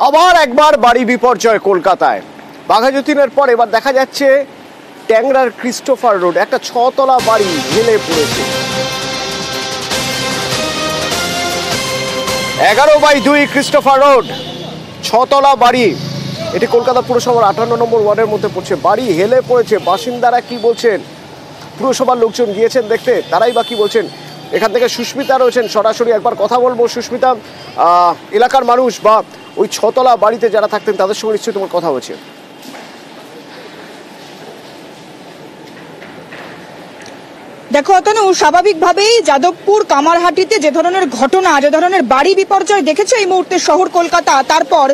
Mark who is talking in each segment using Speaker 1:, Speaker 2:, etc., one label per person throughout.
Speaker 1: আবার একবার বাড়ি বিপর্যয় কলকাতায়। বাঘাযতীনের পর এবার দেখা যাচ্ছে ট্যাংরার ক্রিস্টোফার রোড, একটা 6 তলা বাড়ি হেলে পড়েছে। 11/2 ক্রিস্টোফার রোড, 6 তলা বাড়ি। এটি কলকাতা পুরসভার 58 নম্বর ওয়ার্ডের মধ্যে পড়ছে। বাড়ি হেলে পড়েছে। বাসিন্দারা কি বলছেন, পুরসভার লোকজন গিয়েছেন দেখতে, তারাই বা কি বলছেন। এখান থেকে সুস্মিতা রয়েছেন, সরাসরি একবার কথা বলবো। সুস্মিতা, এলাকার মানুষ বা ওই 6 তলা বাড়িতে যারা থাকতেন তাদের সঙ্গে নিশ্চয়ই তোমার কথা হয়েছে।
Speaker 2: দেখো অতনু, স্বাভাবিকভাবেই যাদবপুর কামারহাটিতে যে ধরনের ঘটনা, যে ধরনের বাড়ি বিপর্যয় দেখেছে এই মুহূর্তে শহর কলকাতা, তারপর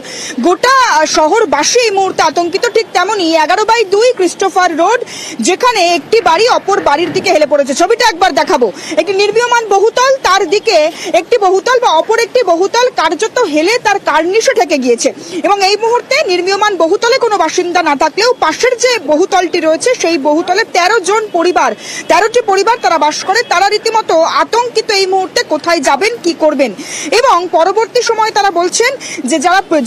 Speaker 2: গোটা শহরবাসী এই মুহূর্তে আতঙ্কিত। ঠিক তেমনই 11/2 ক্রিস্টোফার রোড, যেখানে একটি বাড়ি অপর বাড়ির দিকে হেলে পড়েছে। ছবিটা একবার দেখাবো। একটি নির্মীয়মান বহুতল, তার দিকে একটি বহুতল বা অপর একটি বহুতল কার্যত হেলে তার কার্নিশে ঠেকে গিয়েছে। এবং এই মুহূর্তে নির্মীয়মান বহুতলে কোনো বাসিন্দা না থাকলেও পাশের যে বহুতলটি রয়েছে সেই বহুতলে 13টি পরিবার তারা বাস করে। তারা রীতিমতো আতঙ্কিত এই মুহূর্তে, কোথায় যাবেন, কি করবেন। এবং পরবর্তী সময়ে তারা বলছেন যে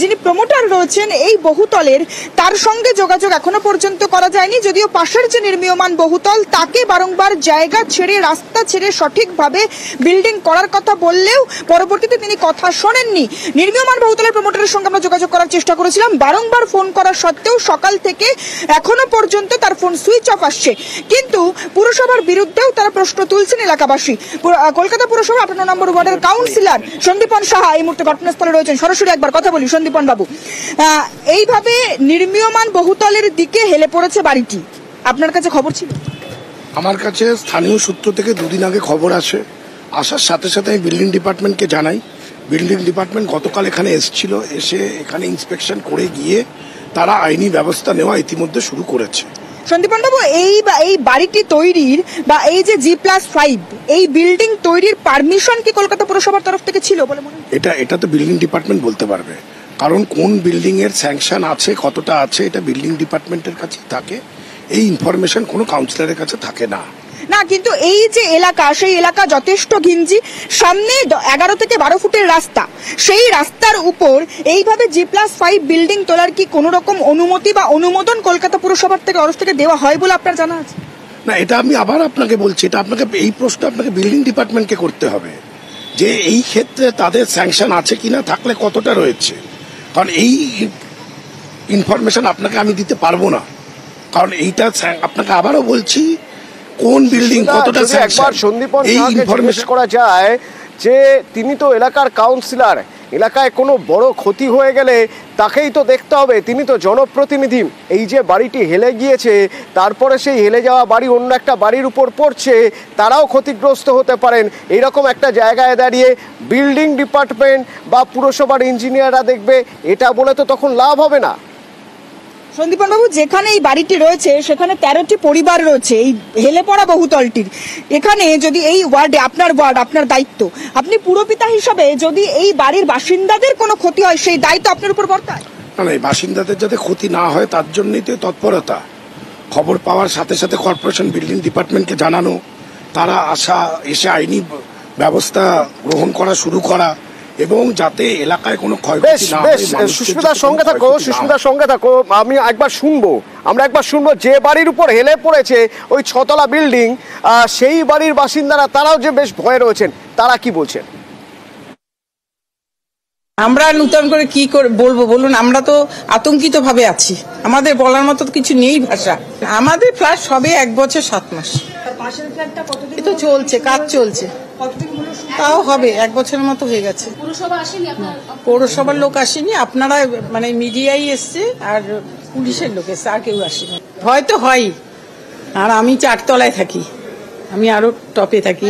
Speaker 2: যিনি প্রমোটার রয়েছেন এই বহুতলের, তার সঙ্গে যোগাযোগ এখনো পর্যন্ত করা যায়নি। যদিও পাশের যে নির্মীয়মান বহুতল তাকে বারংবার জায়গা ছেড়ে, রাস্তা ছেড়ে সঠিকভাবে বিল্ডিং করার কথা বললেও পরবর্তীতে তিনি কথা শোনেননি। নির্মীয়মান বহুতলের প্রমোটারের সঙ্গে আমরা যোগাযোগ করার চেষ্টা করেছিলাম, বারংবার ফোন করা সত্ত্বেও সকাল থেকে এখনো পর্যন্ত তার ফোন সুইচ অফ আসছে। কিন্তু পুরসভার বিরুদ্ধেও তারা প্রশ্ন তুলছেন এলাকাবাসী। কলকাতা পুরসভা 58 নম্বর ওয়ার্ডের কাউন্সিলর সন্দীপন সাহা এই মুহূর্তে ঘটনাস্থলে রয়েছেন। সরাসরি একবার কথা বলি। সন্দীপন বাবু, এইভাবে নির্মীয়মান বহুতলের দিকে হেলে পড়েছে বাড়িটি, আপনার কাছে খবর ছিল?
Speaker 3: আমার কাছে স্থানীয় সূত্র থেকে 2 দিন আগে খবর আসে। আসার সাথে সাথে আমি বিল্ডিং ডিপার্টমেন্টকে জানাই। বিল্ডিং ডিপার্টমেন্ট গতকাল এখানে এসেছিল, এসে এখানে ইন্সপেকশন করে গিয়ে তারা আইনি ব্যবস্থা নেওয়া ইতিমধ্যে শুরু করেছে।
Speaker 2: সন্দীপন বাবু, এই বাড়িটি তৈরির বা এই যে G+5 এই বিল্ডিং তৈরির পারমিশন কি কলকাতা পুরসভার তরফ থেকে ছিল বলে মনে হয়?
Speaker 3: এটা তো বিল্ডিং ডিপার্টমেন্ট বলতে পারবে, কারণ কোন বিল্ডিং এর স্যাংশন আছে, কতটা আছে, এটা বিল্ডিং ডিপার্টমেন্টের কাছে থাকে। এই ইনফরমেশন কোনো কাউন্সিলরের কাছে থাকে না।
Speaker 2: কিন্তু এই যে এলাকা, সেই এলাকা যথেষ্ট ঘিঞ্জি। সামনে 11 থেকে 12 ফুটের রাস্তা, সেই রাস্তার উপর এইভাবে G+5 বিল্ডিং তোলার কি কোনো রকম অনুমতি বা অনুমোদন কলকাতা পুরসভার তরফ থেকে দেওয়া হয় বলে আপনার জানা আছে?
Speaker 3: না, এটা আমি আবার আপনাকে বলছি, এটা আপনাকে এই প্রশ্ন আপনাকে বিল্ডিং ডিপার্টমেন্টকে করতে হবে যে এই ক্ষেত্রে তাদের স্যাংশন আছে কিনা, থাকলে কতটা রয়েছে। কারণ এই ইনফরমেশন আপনাকে আমি দিতে পারবো না, কারণ এইটা আপনাকে আবারও বলছি কোন বিল্ডিং কতটা
Speaker 1: একবার সন্দীপন সাহাকে জিজ্ঞেস করা যায় যে তিনি তো এলাকার কাউন্সিলর, এলাকায় কোনো বড় ক্ষতি হয়ে গেলে তাকেই তো দেখতে হবে, তিনি তো জনপ্রতিনিধি। এই যে বাড়িটি হেলে গিয়েছে, তারপরে সেই হেলে যাওয়া বাড়ি অন্য একটা বাড়ির উপর পড়ছে, তারাও ক্ষতিগ্রস্ত হতে পারেন। এইরকম একটা জায়গায় দাঁড়িয়ে বিল্ডিং ডিপার্টমেন্ট বা পুরসভার ইঞ্জিনিয়াররা দেখবে, এটা বলে তো তখন লাভ হবে না।
Speaker 2: সন্দীপন বাবু, যেখানে এই বাড়িটি রয়েছে সেখানে 13টি পরিবার রয়েছে এই হেলে পড়া বহুতলটির। এখানে যদি এই ওয়ার্ডে, আপনার ওয়ার্ড, আপনার দায়িত্ব, আপনি পুরপিতা হিসাবে যদি এই বাড়ির বাসিন্দাদের কোনো ক্ষতি হয় সেই দায়িত্ব আপনার উপর বর্তায়?
Speaker 3: না, এই বাসিন্দাদের যাতে ক্ষতি না হয় তার জন্যই তো তৎপরতা। খবর পাওয়ার সাথে সাথে কর্পোরেশন বিল্ডিং ডিপার্টমেন্টকে জানানো, তারা এসে আইনি ব্যবস্থা গ্রহণ করা শুরু করা, এবং যাতে এলাকায় কোনো ক্ষয়ক্ষতি না হয়।
Speaker 1: সুস্মিতার সঙ্গে থাকো, সুস্মিতার সঙ্গে থাকো। আমরা একবার শুনবো যে বাড়ির উপর হেলে পড়েছে ওই 6 তলা বিল্ডিং, সেই বাড়ির বাসিন্দারা তারাও যে বেশ ভয়ে রয়েছেন, তারা কি বলছেন।
Speaker 4: আমরা নতুন করে কি বলবো বলুন, আমরা তো আতঙ্কিত ভাবে আছি, আমাদের বলার মতো কিছু নেই ভাষা। আমাদের ফ্ল্যাট সবে 1 বছর 7 মাস, এই তো চলছে, কাজ চলছে, তাও হবে 1 বছরের মতো হয়ে গেছে। পৌরসভার লোক আসেনি, আপনারা মানে মিডিয়াই এসছে আর পুলিশের লোক এসছে, আর কেউ আসেনি। ভয় তো হয়, আর আমি 4 তলায় থাকি, আমি আরো টপে থাকি।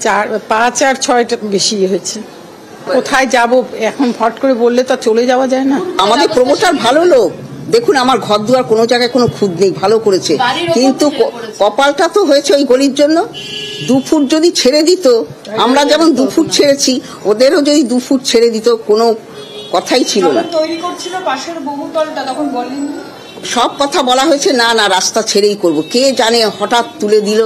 Speaker 4: 4, 5 আর 6টা বেশি হয়েছে। কোথায় যাব এখন, ফট করে বললে তো চলে যাওয়া যায় না।
Speaker 5: আমাদের প্রমোটার ভালো লোক, দেখুন আমার ঘর দুয়ার কোনো জায়গায় কোনো খুঁত নেই, ভালো করেছে, কিন্তু কপালটা তো হয়েছে ওই গলির জন্য। 2 ফুট যদি ছেড়ে দিত, আমরা যেমন 2 ফুট ছেড়েছি, ওদেরও যদি 2 ফুট ছেড়ে দিত, কোনো কথাই ছিল না। সব কথা বলা হয়েছে, না রাস্তা ছেড়েই করব, কে জানে হঠাৎ তুলে দিল।